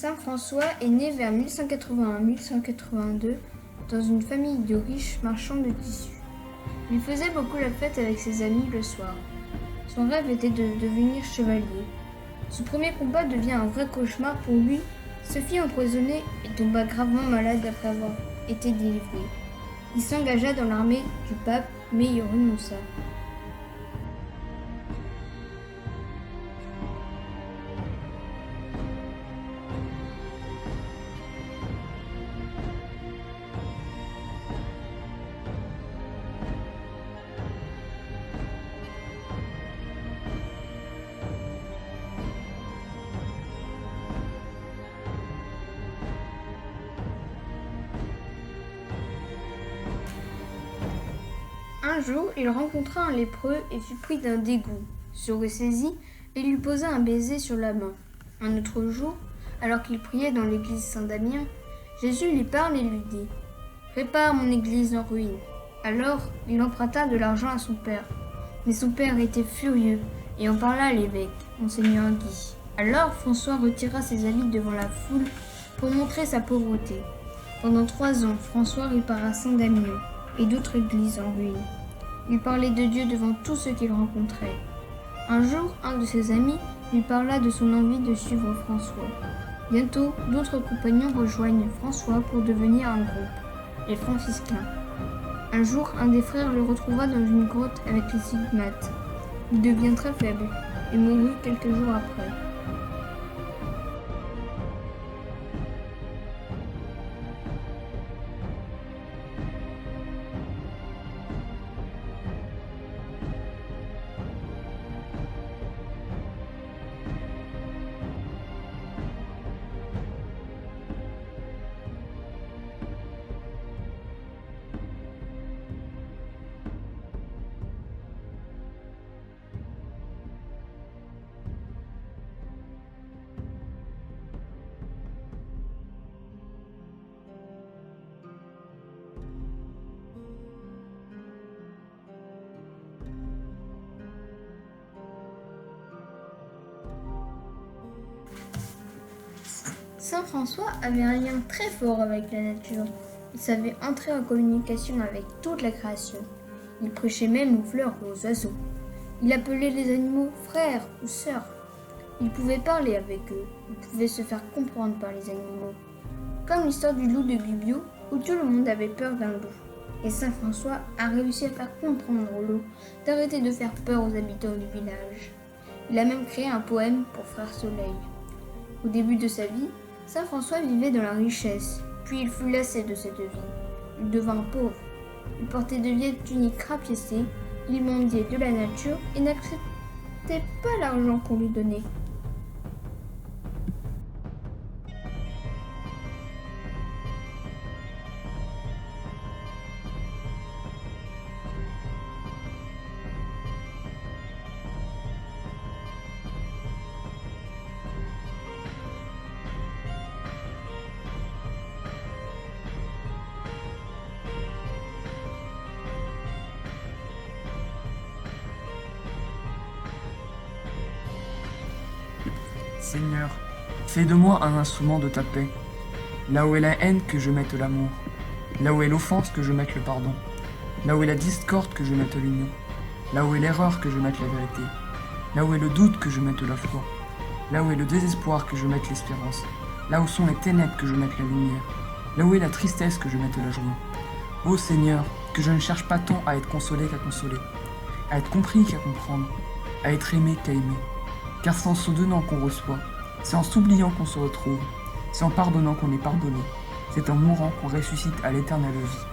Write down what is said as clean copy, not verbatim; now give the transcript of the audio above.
Saint François est né vers 1181-1182 dans une famille de riches marchands de tissus. Il faisait beaucoup la fête avec ses amis le soir. Son rêve était de devenir chevalier. Ce premier combat devient un vrai cauchemar pour lui, se fit empoisonner et tomba gravement malade après avoir été délivré. Il s'engagea dans l'armée du pape, mais y renonça. Un jour, il rencontra un lépreux et fut pris d'un dégoût, se ressaisit et lui posa un baiser sur la main. Un autre jour, alors qu'il priait dans l'église Saint-Damien, Jésus lui parle et lui dit « Répare mon église en ruine ». Alors, il emprunta de l'argent à son père. Mais son père était furieux et en parla à l'évêque, Monseigneur Guy. Alors, François retira ses habits devant la foule pour montrer sa pauvreté. Pendant 3 ans, François répara Saint-Damien et d'autres églises en ruine. Il parlait de Dieu devant tous ceux qu'il rencontrait. Un jour, un de ses amis lui parla de son envie de suivre François. Bientôt, d'autres compagnons rejoignent François pour devenir un groupe, les franciscains. Un jour, un des frères le retrouva dans une grotte avec les stigmates. Il devient très faible et mourut quelques jours après. Saint François avait un lien très fort avec la nature. Il savait entrer en communication avec toute la création. Il prêchait même aux fleurs et aux oiseaux. Il appelait les animaux frères ou sœurs. Il pouvait parler avec eux. Il pouvait se faire comprendre par les animaux. Comme l'histoire du loup de Gubbio, où tout le monde avait peur d'un loup. Et Saint François a réussi à faire comprendre au loup d'arrêter de faire peur aux habitants du village. Il a même créé un poème pour Frère Soleil. Au début de sa vie, Saint François vivait dans la richesse, puis il fut lassé de cette vie. Il devint pauvre. Il portait de vieilles tuniques rapiécées, il mendiait de la nature et n'acceptait pas l'argent qu'on lui donnait. Seigneur, fais de moi un instrument de ta paix. Là où est la haine, que je mette l'amour. Là où est l'offense, que je mette le pardon. Là où est la discorde, que je mette l'union. Là où est l'erreur, que je mette la vérité. Là où est le doute, que je mette la foi. Là où est le désespoir, que je mette l'espérance. Là où sont les ténèbres, que je mette la lumière. Là où est la tristesse, que je mette la joie. Ô Seigneur, que je ne cherche pas tant à être consolé qu'à consoler, à être compris qu'à comprendre, à être aimé qu'à aimer. Car c'est en se donnant qu'on reçoit, c'est en s'oubliant qu'on se retrouve, c'est en pardonnant qu'on est pardonné, c'est en mourant qu'on ressuscite à l'éternelle vie.